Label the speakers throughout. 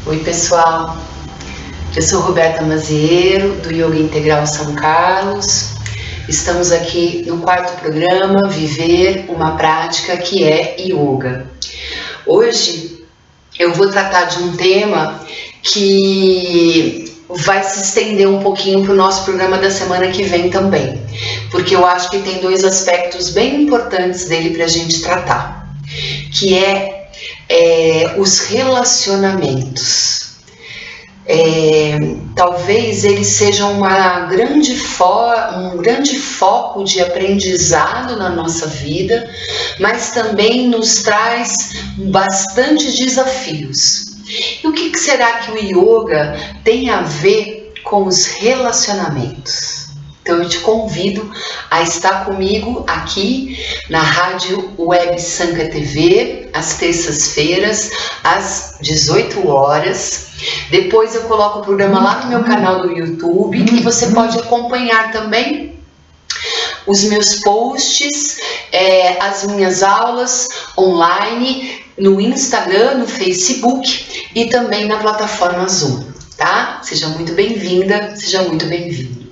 Speaker 1: Oi pessoal, eu sou Roberta Mazieiro do Yoga Integral São Carlos. Estamos aqui no quarto programa, Viver uma Prática, que é Yoga. Hoje eu vou tratar de um tema que vai se estender um pouquinho para o nosso programa da semana que vem também, porque eu acho que tem dois aspectos bem importantes dele para a gente tratar, que é os relacionamentos. Talvez eles sejam um grande foco de aprendizado na nossa vida, mas também nos traz bastante desafios. E o que será que o yoga tem a ver com os relacionamentos? Então eu te convido a estar comigo aqui na Rádio Web Sanka TV, às terças-feiras, às 18 horas. Depois eu coloco o programa lá no meu canal do YouTube e você pode acompanhar também os meus posts, as minhas aulas online no Instagram, no Facebook e também na plataforma Zoom, tá? Seja muito bem-vinda, seja muito bem-vindo.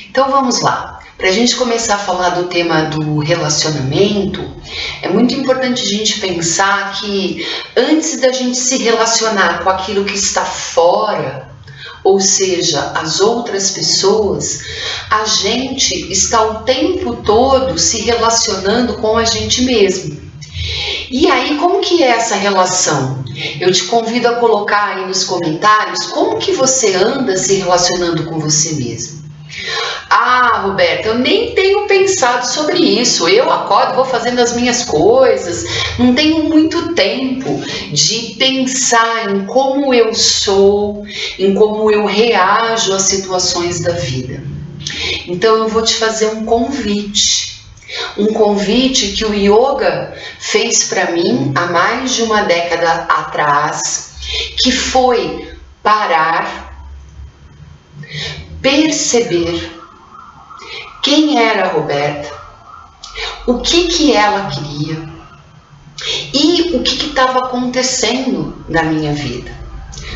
Speaker 1: Então vamos lá. Para a gente começar a falar do tema do relacionamento, é muito importante a gente pensar que antes da gente se relacionar com aquilo que está fora, ou seja, as outras pessoas, a gente está o tempo todo se relacionando com a gente mesmo. E aí, como que é essa relação? Eu te convido a colocar aí nos comentários como que você anda se relacionando com você mesmo. Ah, Roberta, eu nem tenho pensado sobre isso. Eu acordo, vou fazendo as minhas coisas, não tenho muito tempo de pensar em como eu sou, em como eu reajo às situações da vida. Então eu vou te fazer um convite que o yoga fez para mim há mais de uma década atrás, que foi parar, perceber quem era a Roberta, o que ela queria e o que estava acontecendo na minha vida.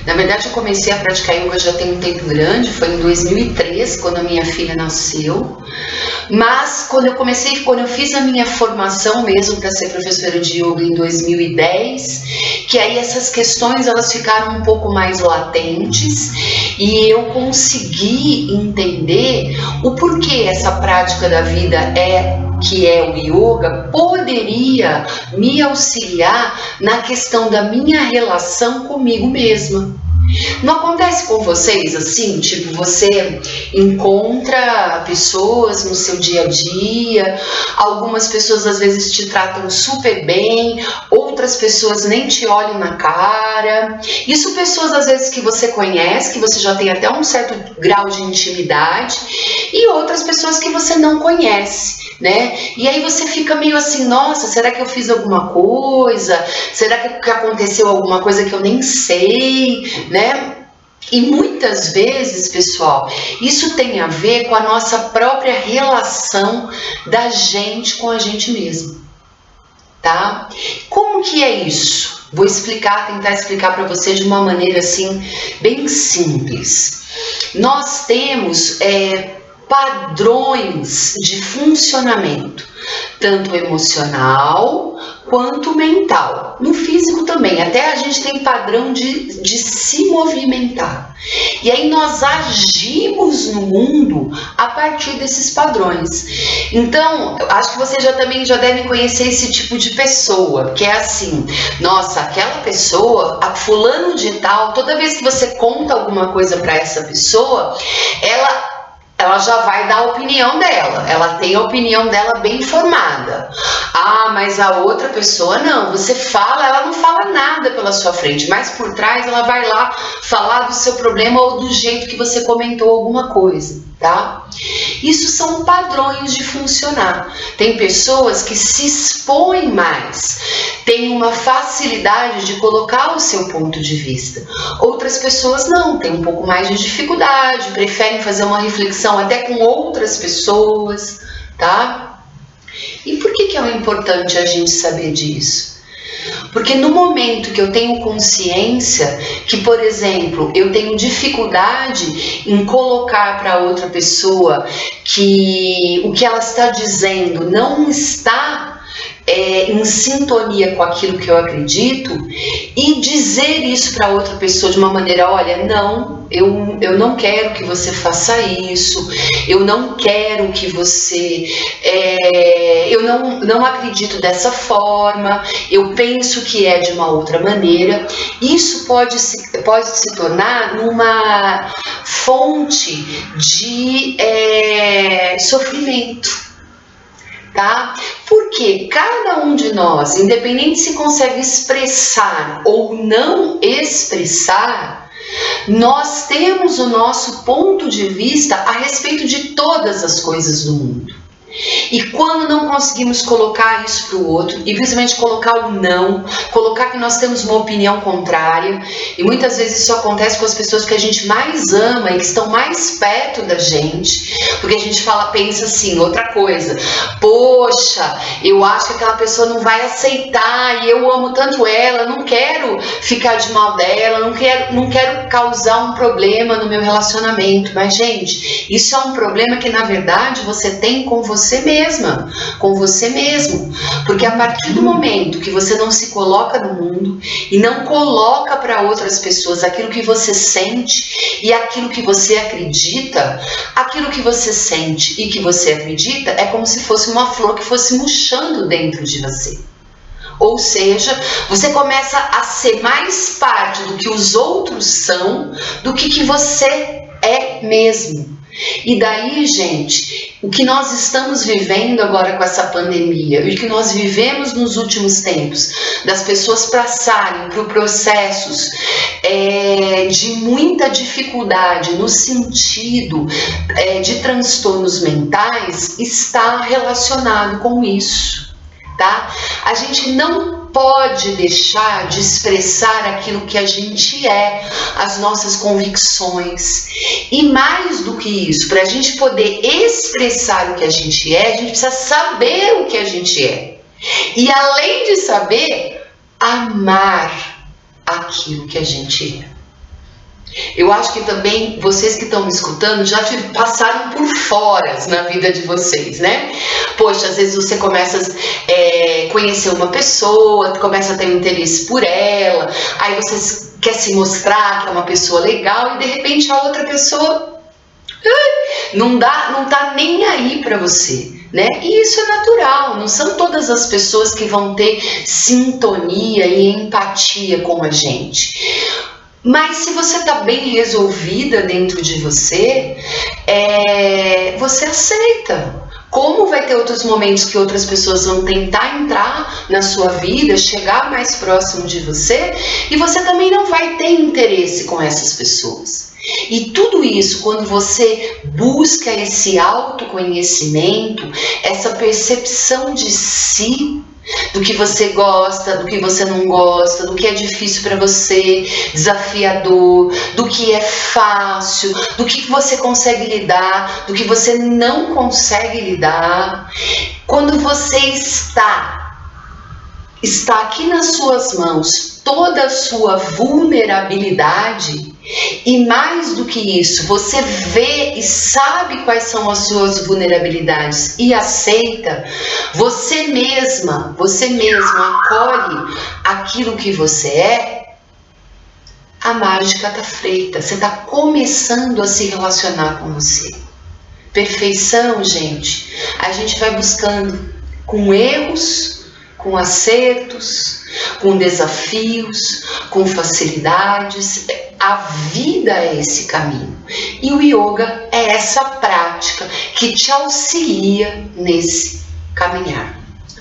Speaker 1: Na verdade, eu comecei a praticar yoga já tem um tempo grande, foi em 2003, quando a minha filha nasceu. Mas quando eu fiz a minha formação mesmo para ser professora de yoga em 2010, que aí essas questões elas ficaram um pouco mais latentes e eu consegui entender o porquê essa prática da vida que é o yoga, poderia me auxiliar na questão da minha relação comigo mesma. Não acontece com vocês assim? Tipo, você encontra pessoas no seu dia a dia, algumas pessoas às vezes te tratam super bem, outras pessoas nem te olham na cara. Isso pessoas às vezes que você conhece, que você já tem até um certo grau de intimidade, e outras pessoas que você não conhece, né? E aí você fica meio assim, nossa, será que eu fiz alguma coisa? Será que aconteceu alguma coisa que eu nem sei, né? E muitas vezes, pessoal, isso tem a ver com a nossa própria relação da gente com a gente mesmo, tá? Como que é isso? Vou tentar explicar para você de uma maneira assim, bem simples. Nós temos padrões de funcionamento, tanto emocional quanto mental. No físico também, até a gente tem padrão de se movimentar. E aí nós agimos no mundo a partir desses padrões. Então, acho que você já deve conhecer esse tipo de pessoa, que é assim, nossa, aquela pessoa, a fulano de tal, toda vez que você conta alguma coisa para essa pessoa, ela já vai dar a opinião dela, ela tem a opinião dela bem formada. Ah, mas a outra pessoa não, você fala, ela não fala nada pela sua frente, mas por trás ela vai lá falar do seu problema ou do jeito que você comentou alguma coisa, tá? Isso são padrões de funcionar. Tem pessoas que se expõem mais, têm uma facilidade de colocar o seu ponto de vista. Outras pessoas não, têm um pouco mais de dificuldade, preferem fazer uma reflexão até com outras pessoas, tá? E por que é importante a gente saber disso? Porque no momento que eu tenho consciência que, por exemplo, eu tenho dificuldade em colocar para outra pessoa que o que ela está dizendo não está em sintonia com aquilo que eu acredito, e dizer isso para outra pessoa de uma maneira, olha, não, eu não quero que você faça isso, eu não quero que você, eu não acredito dessa forma, eu penso que é de uma outra maneira. Isso pode se tornar numa fonte de sofrimento. Tá? Porque cada um de nós, independente se consegue expressar ou não expressar, nós temos o nosso ponto de vista a respeito de todas as coisas do mundo. E quando não conseguimos colocar isso para o outro, e principalmente colocar o não, colocar que nós temos uma opinião contrária, e muitas vezes isso acontece com as pessoas que a gente mais ama e que estão mais perto da gente, porque a gente pensa assim, outra coisa, poxa, eu acho que aquela pessoa não vai aceitar, e eu amo tanto ela, não quero ficar de mal dela, não quero causar um problema no meu relacionamento. Mas, gente, isso é um problema que na verdade você tem com você mesma, com você mesmo, porque a partir do momento que você não se coloca no mundo e não coloca para outras pessoas aquilo que você sente e aquilo que você acredita, aquilo que você sente e que você acredita é como se fosse uma flor que fosse murchando dentro de você. Ou seja, você começa a ser mais parte do que os outros são do que você é mesmo. E daí, gente, o que nós estamos vivendo agora com essa pandemia e o que nós vivemos nos últimos tempos, das pessoas passarem por processos de muita dificuldade no sentido de transtornos mentais, está relacionado com isso, tá? A gente não pode deixar de expressar aquilo que a gente é, as nossas convicções. E mais do que isso, para a gente poder expressar o que a gente é, a gente precisa saber o que a gente é. E além de saber, amar aquilo que a gente é. Eu acho que também vocês que estão me escutando já passaram por foras na vida de vocês, né? Poxa, às vezes você começa a conhecer uma pessoa, começa a ter um interesse por ela, aí você quer se mostrar que é uma pessoa legal e de repente a outra pessoa não tá nem aí para você. Né? E isso é natural, não são todas as pessoas que vão ter sintonia e empatia com a gente. Mas se você está bem resolvida dentro de você, você aceita. Como vai ter outros momentos que outras pessoas vão tentar entrar na sua vida, chegar mais próximo de você, e você também não vai ter interesse com essas pessoas. E tudo isso, quando você busca esse autoconhecimento, essa percepção de si, do que você gosta, do que você não gosta, do que é difícil para você, desafiador, do que é fácil, do que você consegue lidar, do que você não consegue lidar. Quando você está aqui nas suas mãos toda a sua vulnerabilidade, e mais do que isso, você vê e sabe quais são as suas vulnerabilidades e aceita, você mesma acolhe aquilo que você é, a mágica está feita, você está começando a se relacionar com você. Perfeição, gente, a gente vai buscando com erros, com acertos, com desafios, com facilidades. A vida é esse caminho. E o yoga é essa prática que te auxilia nesse caminhar.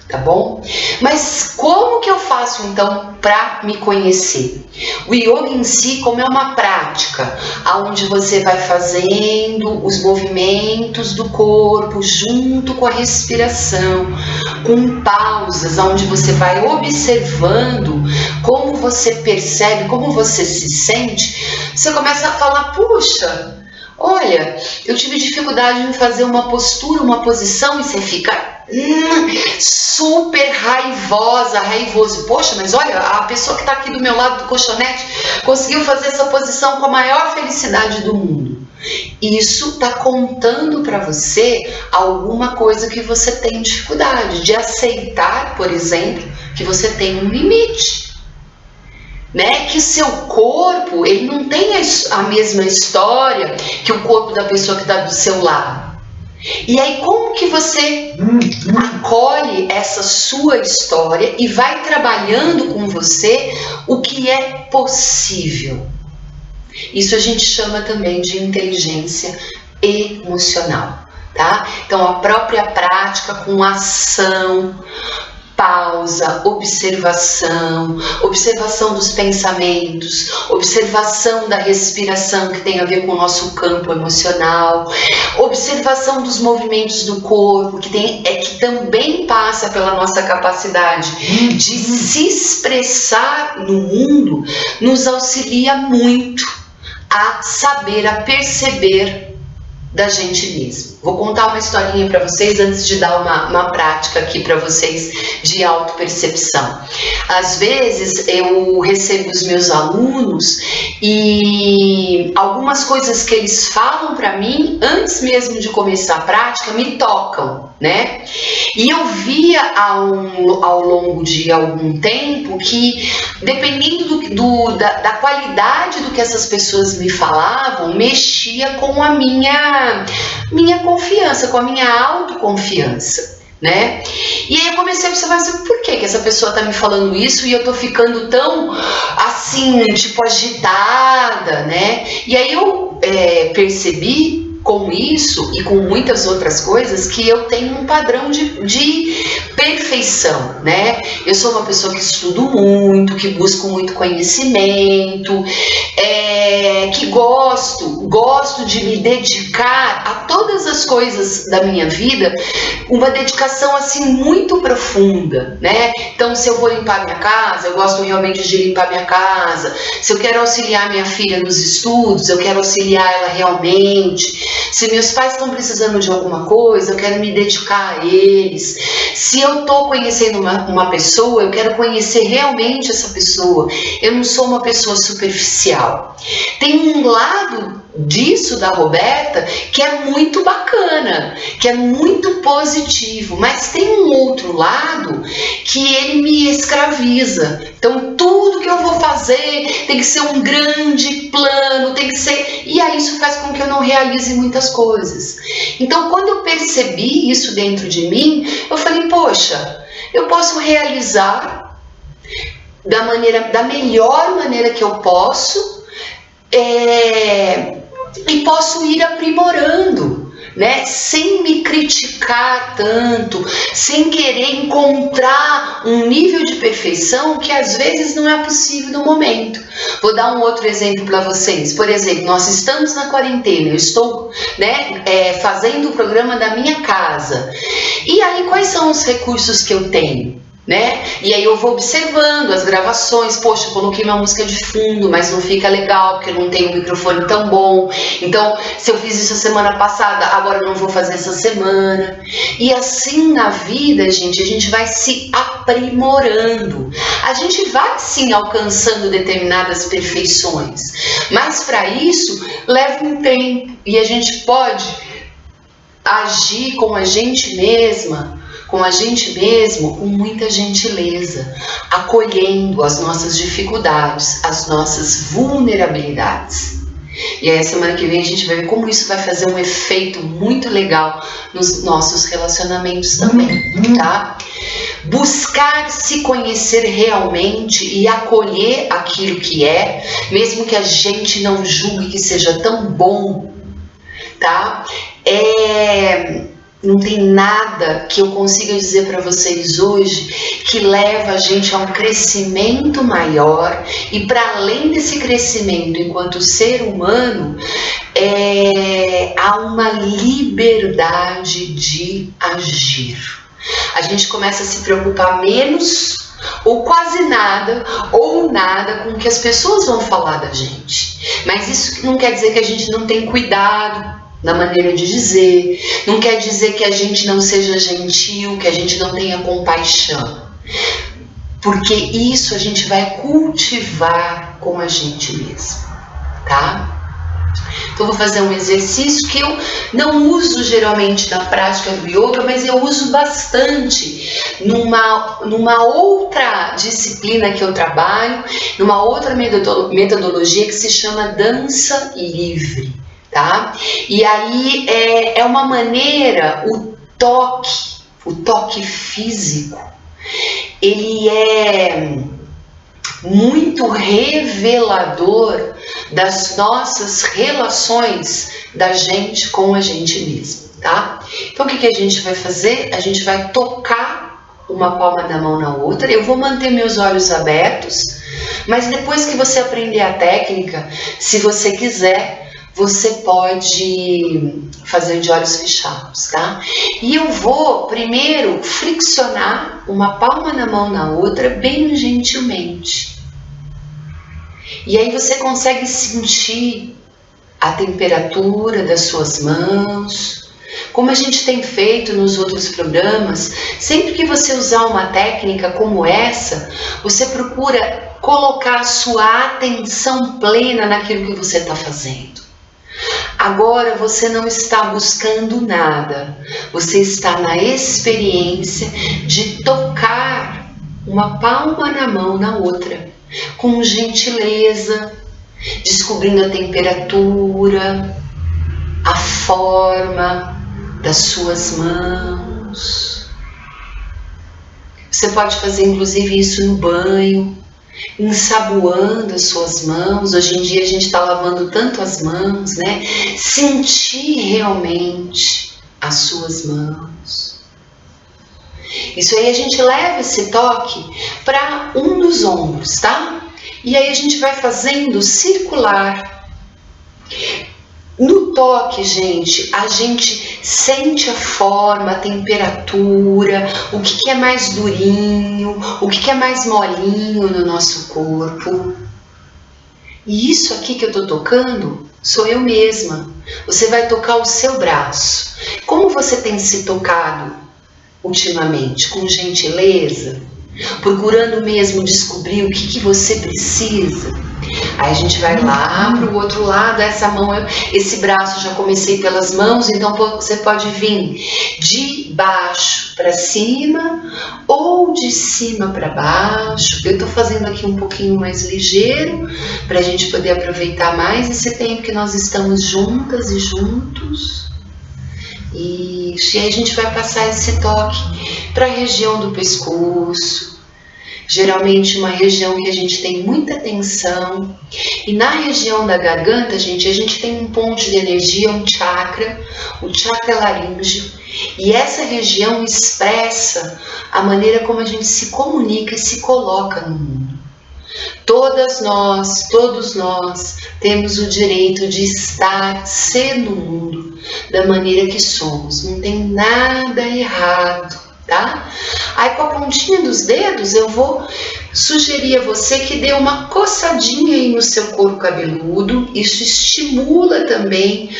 Speaker 1: Tá bom? Mas como que eu faço então para me conhecer? O yoga em si, como é uma prática, onde você vai fazendo os movimentos do corpo junto com a respiração, com pausas, onde você vai observando como você percebe, como você se sente, você começa a falar, puxa, Olha, eu tive dificuldade em fazer uma postura, uma posição, e você fica super raivoso. Poxa, mas olha, a pessoa que está aqui do meu lado do colchonete conseguiu fazer essa posição com a maior felicidade do mundo. Isso está contando para você alguma coisa que você tem dificuldade de aceitar, por exemplo, que você tem um limite. Né? Que seu corpo, ele não tem a mesma história que o corpo da pessoa que está do seu lado. E aí como que você acolhe essa sua história e vai trabalhando com você o que é possível? Isso a gente chama também de inteligência emocional, tá? Então a própria prática com ação, pausa, observação dos pensamentos, observação da respiração, que tem a ver com o nosso campo emocional, observação dos movimentos do corpo, que também passa pela nossa capacidade de se expressar no mundo, nos auxilia muito a saber, a perceber da gente mesmo. Vou contar uma historinha para vocês antes de dar uma prática aqui para vocês de autopercepção. Às vezes eu recebo os meus alunos e algumas coisas que eles falam para mim antes mesmo de começar a prática me tocam, né? E eu via ao longo de algum tempo que, dependendo da qualidade do que essas pessoas me falavam, mexia com a minha confiança, com a minha autoconfiança, né? E aí eu comecei a observar assim, por que essa pessoa tá me falando isso e eu tô ficando tão assim, tipo agitada, né? E aí eu percebi com isso e com muitas outras coisas que eu tenho um padrão de perfeição, né? Eu sou uma pessoa que estudo muito, que busco muito conhecimento, que gosto de me dedicar a todas as coisas da minha vida, uma dedicação assim muito profunda, né? Então, se eu vou limpar minha casa, eu gosto realmente de limpar minha casa. Se eu quero auxiliar minha filha nos estudos, eu quero auxiliar ela realmente. Se meus pais estão precisando de alguma coisa, eu quero me dedicar a eles. Se eu estou conhecendo uma pessoa, eu quero conhecer realmente essa pessoa. Eu não sou uma pessoa superficial. Tem um lado disso da Roberta que é muito bacana, que é muito positivo, mas tem um outro lado que ele me escraviza. Então tudo que eu vou fazer tem que ser um grande plano, tem que ser... E aí isso faz com que eu não realize muitas coisas. Então quando eu percebi isso dentro de mim, eu falei, poxa, eu posso realizar da melhor maneira que eu posso, e posso ir aprimorando, né? Sem me criticar tanto, sem querer encontrar um nível de perfeição que às vezes não é possível no momento. Vou dar um outro exemplo para vocês. Por exemplo, nós estamos na quarentena, eu estou, né, fazendo o programa da minha casa. E aí, quais são os recursos que eu tenho? Né? E aí eu vou observando as gravações, poxa, eu coloquei uma música de fundo, mas não fica legal porque eu não tenho um microfone tão bom. Então, se eu fiz isso a semana passada, agora eu não vou fazer essa semana. E assim na vida, gente, a gente vai se aprimorando. A gente vai sim alcançando determinadas perfeições, mas para isso leva um tempo e a gente pode agir com a gente mesma, com a gente mesmo, com muita gentileza, acolhendo as nossas dificuldades, as nossas vulnerabilidades. E aí, semana que vem a gente vai ver como isso vai fazer um efeito muito legal nos nossos relacionamentos também, tá? Buscar se conhecer realmente e acolher aquilo que é, mesmo que a gente não julgue que seja tão bom, tá? Não tem nada que eu consiga dizer para vocês hoje que leva a gente a um crescimento maior e para além desse crescimento enquanto ser humano, há uma liberdade de agir. A gente começa a se preocupar menos ou quase nada, ou nada com o que as pessoas vão falar da gente. Mas isso não quer dizer que a gente não tem cuidado na maneira de dizer, não quer dizer que a gente não seja gentil, que a gente não tenha compaixão. Porque isso a gente vai cultivar com a gente mesmo, tá? Então, vou fazer um exercício que eu não uso geralmente na prática do yoga, mas eu uso bastante numa outra disciplina que eu trabalho, numa outra metodologia que se chama dança livre, tá? E aí é uma maneira, o toque físico, ele é muito revelador das nossas relações da gente com a gente mesmo, tá? Então, o que a gente vai fazer? A gente vai tocar uma palma da mão na outra. Eu vou manter meus olhos abertos, mas depois que você aprender a técnica, se você quiser, você pode fazer de olhos fechados, tá? E eu vou primeiro friccionar uma palma na mão na outra bem gentilmente. E aí você consegue sentir a temperatura das suas mãos. Como a gente tem feito nos outros programas, sempre que você usar uma técnica como essa, você procura colocar a sua atenção plena naquilo que você está fazendo. Agora você não está buscando nada, você está na experiência de tocar uma palma na mão na outra, com gentileza, descobrindo a temperatura, a forma das suas mãos. Você pode fazer inclusive isso no banho, ensaboando as suas mãos. Hoje em dia a gente está lavando tanto as mãos, né? Sentir realmente as suas mãos. Isso aí a gente leva esse toque para um dos ombros, tá? E aí a gente vai fazendo circular. No toque, gente, a gente sente a forma, a temperatura, o que é mais durinho, o que é mais molinho no nosso corpo. E isso aqui que eu tô tocando sou eu mesma. Você vai tocar o seu braço. Como você tem se tocado ultimamente? Com gentileza? Procurando mesmo descobrir o que você precisa? Aí a gente vai lá para o outro lado, essa mão, esse braço, já comecei pelas mãos, então você pode vir de baixo para cima ou de cima para baixo. Eu estou fazendo aqui um pouquinho mais ligeiro para a gente poder aproveitar mais esse tempo que nós estamos juntas e juntos. E aí a gente vai passar esse toque para a região do pescoço. Geralmente uma região que a gente tem muita tensão. E na região da garganta, gente, a gente tem um ponto de energia, um chakra, o chakra laríngeo. E essa região expressa a maneira como a gente se comunica e se coloca no mundo. Todas nós, todos nós, temos o direito de estar, ser no mundo da maneira que somos. Não tem nada errado. Tá? Aí com a pontinha dos dedos eu vou sugerir a você que dê uma coçadinha aí no seu couro cabeludo. Isso estimula também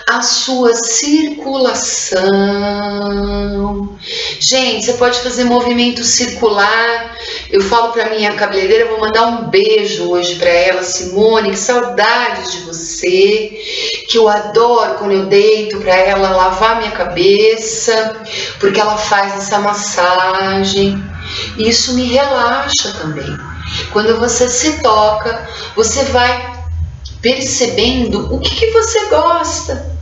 Speaker 1: a sua circulação. Gente, você pode fazer movimento circular. Eu falo para minha cabeleireira, vou mandar um beijo hoje para ela, Simone, que saudades de você, que eu adoro quando eu deito para ela lavar minha cabeça, porque ela faz essa massagem. Isso me relaxa também. Quando você se toca, você vai percebendo o que você gosta,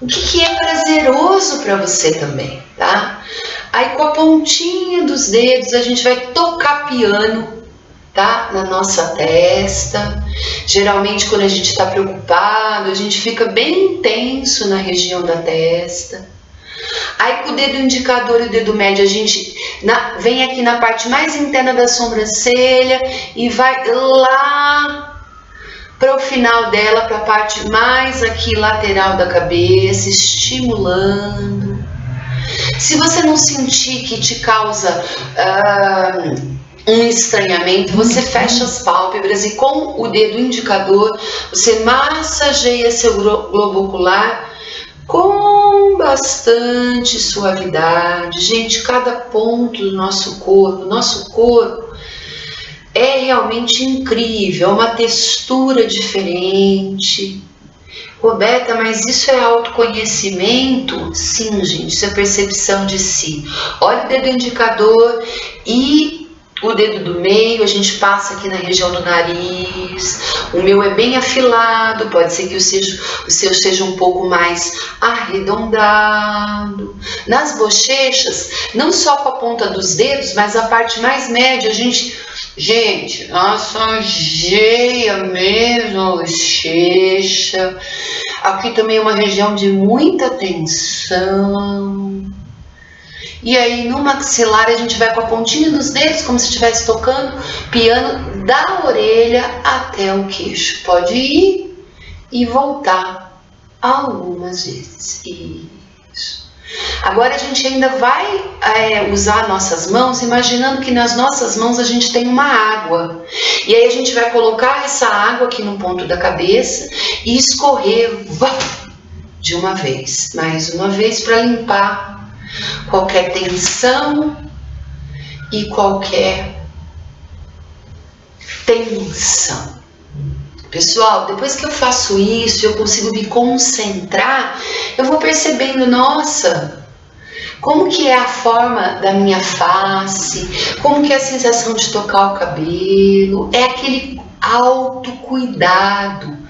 Speaker 1: o que é prazeroso para você também, tá? Aí com a pontinha dos dedos a gente vai tocar piano, tá? Na nossa testa. Geralmente quando a gente está preocupado, a gente fica bem tenso na região da testa. Aí com o dedo indicador e o dedo médio a gente vem aqui na parte mais interna da sobrancelha e vai lá para o final dela, para a parte mais aqui lateral da cabeça, estimulando. Se você não sentir que te causa um estranhamento, você fecha as pálpebras e com o dedo indicador você massageia seu globo ocular com bastante suavidade. Gente, cada ponto do nosso corpo é realmente incrível, é uma textura diferente. Roberta, mas isso é autoconhecimento? Sim, gente, isso é percepção de si. Olha o dedo indicador e o dedo do meio, a gente passa aqui na região do nariz. O meu é bem afilado, pode ser que o seu seja um pouco mais arredondado. Nas bochechas, não só com a ponta dos dedos, mas a parte mais média, a gente massageia mesmo a bochecha. Aqui também é uma região de muita tensão. E aí no maxilar a gente vai com a pontinha dos dedos, como se estivesse tocando piano, da orelha até o queixo. Pode ir e voltar algumas vezes. Isso. Agora a gente ainda vai usar nossas mãos, imaginando que nas nossas mãos a gente tem uma água. E aí a gente vai colocar essa água aqui no ponto da cabeça e escorrer de uma vez. Mais uma vez para limpar qualquer tensão e qualquer tensão. Pessoal, depois que eu faço isso, eu consigo me concentrar, eu vou percebendo, nossa, como que é a forma da minha face, como que é a sensação de tocar o cabelo, é aquele autocuidado.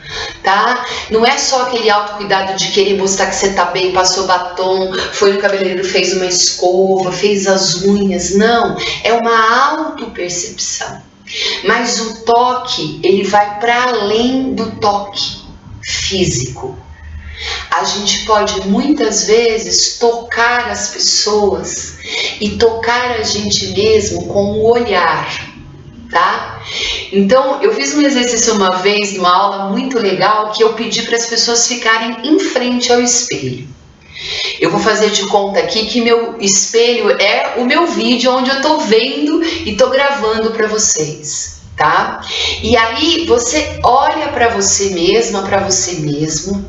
Speaker 1: Tá? Não é só aquele autocuidado de querer mostrar que você tá bem, passou batom, foi no cabeleireiro, fez uma escova, fez as unhas. Não, é uma autopercepção. Mas o toque, ele vai para além do toque físico. A gente pode muitas vezes tocar as pessoas e tocar a gente mesmo com o olhar. Tá? Então, eu fiz um exercício uma vez, numa aula muito legal, que eu pedi para as pessoas ficarem em frente ao espelho. Eu vou fazer de conta aqui que meu espelho é o meu vídeo onde eu tô vendo e tô gravando para vocês, tá? E aí você olha para você mesma, para você mesmo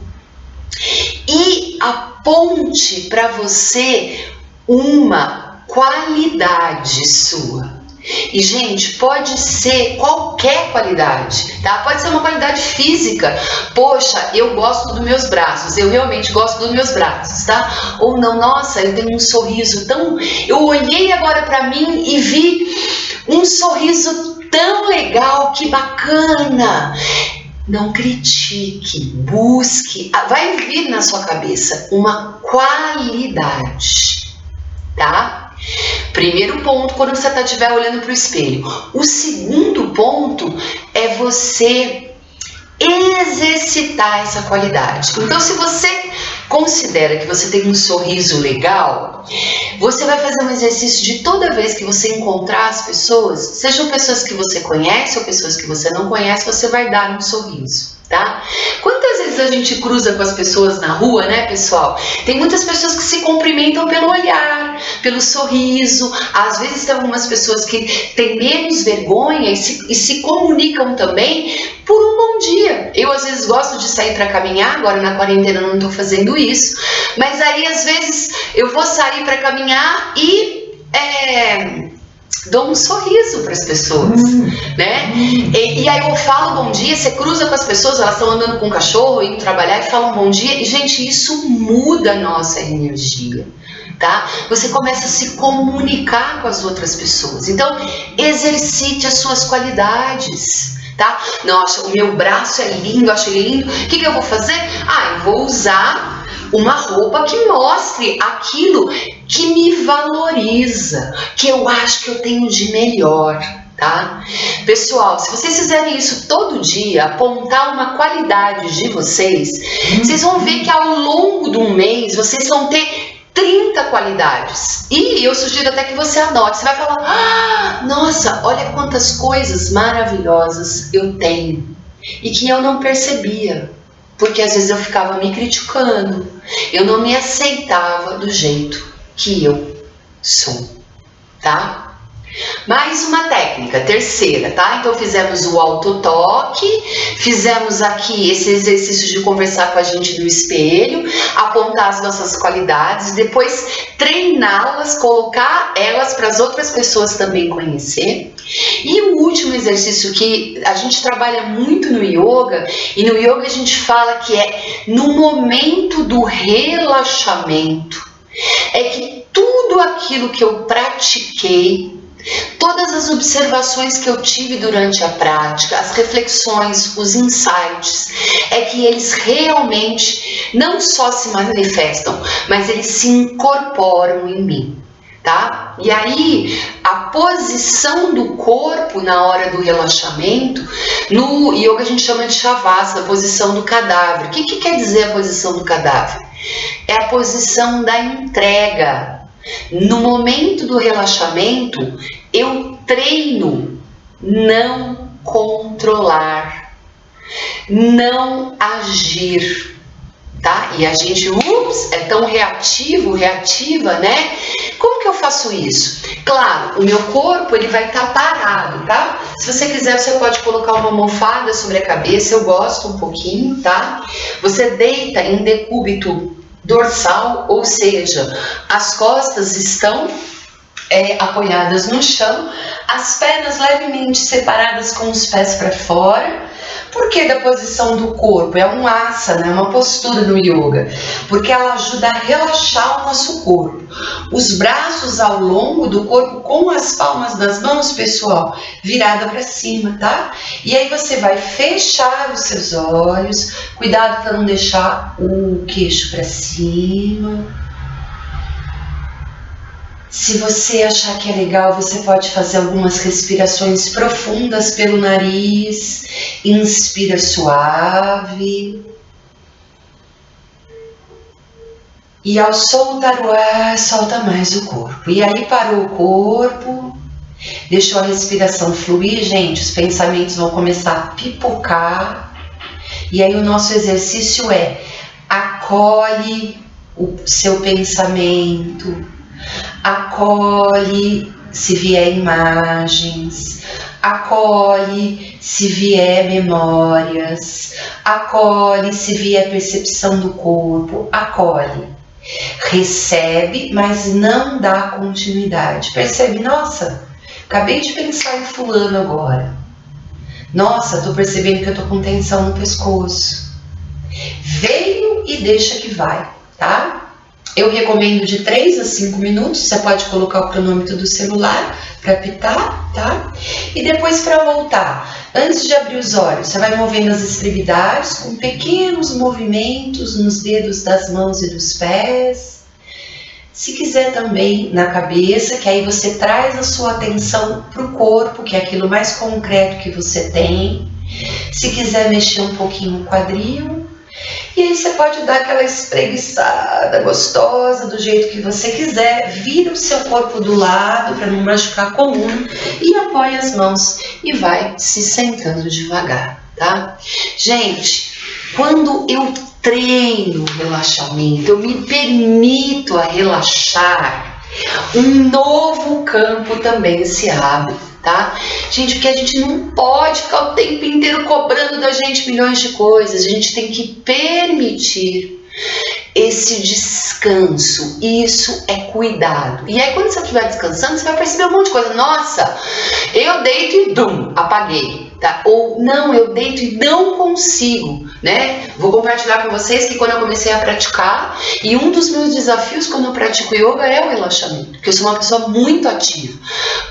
Speaker 1: e aponte para você uma qualidade sua. E, gente, pode ser qualquer qualidade, tá? Pode ser uma qualidade física. Poxa, eu gosto dos meus braços, eu realmente gosto dos meus braços, tá? Ou não, nossa, eu tenho um sorriso tão... Eu olhei agora pra mim e vi um sorriso tão legal, que bacana. Não critique, busque, vai vir na sua cabeça uma qualidade, tá? Primeiro ponto, quando você estiver olhando para o espelho. O segundo ponto é você exercitar essa qualidade. Então, se você considera que você tem um sorriso legal, você vai fazer um exercício de toda vez que você encontrar as pessoas, sejam pessoas que você conhece ou pessoas que você não conhece, você vai dar um sorriso, tá? Quantas vezes a gente cruza com as pessoas na rua, né, pessoal? Tem muitas pessoas que se cumprimentam pelo olhar, pelo sorriso. Às vezes tem algumas pessoas que têm menos vergonha e se comunicam também por um bom dia. Eu às vezes gosto de sair para caminhar, agora na quarentena não estou fazendo isso, mas aí às vezes eu vou sair para caminhar e dou um sorriso para as pessoas, né? E aí eu falo bom dia, você cruza com as pessoas, elas estão andando com o cachorro, indo trabalhar e falam bom dia, e gente, isso muda a nossa energia, tá? Você começa a se comunicar com as outras pessoas, então exercite as suas qualidades, tá? Nossa, o meu braço é lindo, acho ele lindo, o que eu vou fazer? Eu vou usar uma roupa que mostre aquilo que me valoriza, que eu acho que eu tenho de melhor, tá? Pessoal, se vocês fizerem isso todo dia, apontar uma qualidade de vocês, vocês vão ver que ao longo de um mês vocês vão ter 30 qualidades. E eu sugiro até que você anote. Você vai falar, nossa, olha quantas coisas maravilhosas eu tenho e que eu não percebia. Porque às vezes eu ficava me criticando, eu não me aceitava do jeito que eu sou, tá? Mais uma técnica, terceira, tá? Então fizemos o autotoque, fizemos aqui esse exercício de conversar com a gente no espelho, apontar as nossas qualidades, depois treiná-las, colocar elas para as outras pessoas também conhecer. E o último exercício que a gente trabalha muito no yoga, e no yoga a gente fala que é no momento do relaxamento, é que tudo aquilo que eu pratiquei, todas as observações que eu tive durante a prática, as reflexões, os insights, é que eles realmente não só se manifestam, mas eles se incorporam em mim, tá? E aí, a posição do corpo na hora do relaxamento, no yoga a gente chama de Shavasana, a posição do cadáver. O que quer dizer a posição do cadáver? É a posição da entrega. No momento do relaxamento, eu treino não controlar, não agir, tá? E a gente, é tão reativa, né? Como que eu faço isso? Claro, o meu corpo, ele vai estar parado, tá? Se você quiser, você pode colocar uma almofada sobre a cabeça, eu gosto um pouquinho, tá? Você deita em decúbito dorsal, ou seja, as costas estão apoiadas no chão, as pernas levemente separadas com os pés para fora. Por que da posição do corpo? É um asana, é uma postura no yoga, porque ela ajuda a relaxar o nosso corpo. Os braços ao longo do corpo com as palmas das mãos, pessoal, virada para cima, tá? E aí você vai fechar os seus olhos, cuidado para não deixar o queixo para cima. Se você achar que é legal, você pode fazer algumas respirações profundas pelo nariz. Inspira suave. E ao soltar o ar, solta mais o corpo. E aí parou o corpo, deixou a respiração fluir, gente, os pensamentos vão começar a pipocar. E aí o nosso exercício é: acolhe o seu pensamento, acolhe se vier imagens, acolhe se vier memórias, acolhe se vier percepção do corpo, acolhe. Recebe, mas não dá continuidade. Percebe? Nossa, acabei de pensar em fulano agora. Nossa, tô percebendo que eu tô com tensão no pescoço. Veio e deixa que vai, tá? Eu recomendo de 3 a 5 minutos, você pode colocar o cronômetro do celular para apitar, tá? E depois para voltar, antes de abrir os olhos, você vai movendo as extremidades com pequenos movimentos nos dedos das mãos e dos pés. Se quiser também na cabeça, que aí você traz a sua atenção para o corpo, que é aquilo mais concreto que você tem. Se quiser mexer um pouquinho o quadril. E aí você pode dar aquela espreguiçada gostosa do jeito que você quiser, vira o seu corpo do lado para não machucar a coluna e apoia as mãos e vai se sentando devagar, tá? Gente, quando eu treino o relaxamento, eu me permito a relaxar, um novo campo também se abre. Tá? Gente, porque a gente não pode ficar o tempo inteiro cobrando da gente milhões de coisas, a gente tem que permitir esse descanso, isso é cuidado. E aí quando você estiver descansando, você vai perceber um monte de coisa. Nossa, eu deito e apaguei, tá? Ou não, eu deito e não consigo, né? Vou compartilhar com vocês que quando eu comecei a praticar, e um dos meus desafios quando eu pratico yoga é o relaxamento, porque eu sou uma pessoa muito ativa.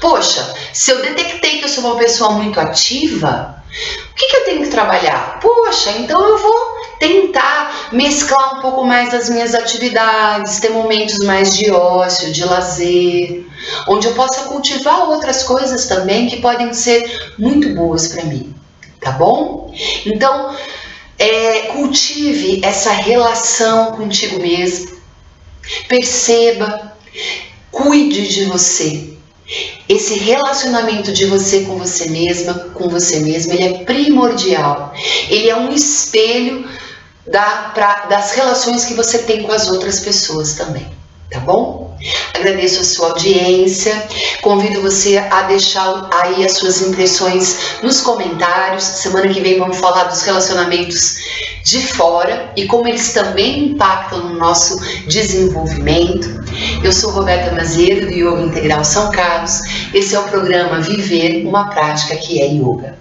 Speaker 1: Poxa, se eu detectei que eu sou uma pessoa muito ativa, o que eu tenho que trabalhar? Poxa, então eu vou tentar mesclar um pouco mais das minhas atividades, ter momentos mais de ócio, de lazer, onde eu possa cultivar outras coisas também que podem ser muito boas para mim, tá bom? Então, cultive essa relação contigo mesmo, perceba, cuide de você. Esse relacionamento de você com você mesma, ele é primordial. Ele é um espelho das relações que você tem com as outras pessoas também, tá bom? Agradeço a sua audiência, convido você a deixar aí as suas impressões nos comentários. Semana que vem vamos falar dos relacionamentos de fora e como eles também impactam no nosso desenvolvimento. Eu sou Roberta Mazeiro, do Yoga Integral São Carlos. Esse é o programa Viver uma Prática que é Yoga.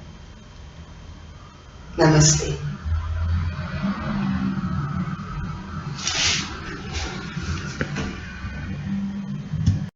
Speaker 1: Namastê.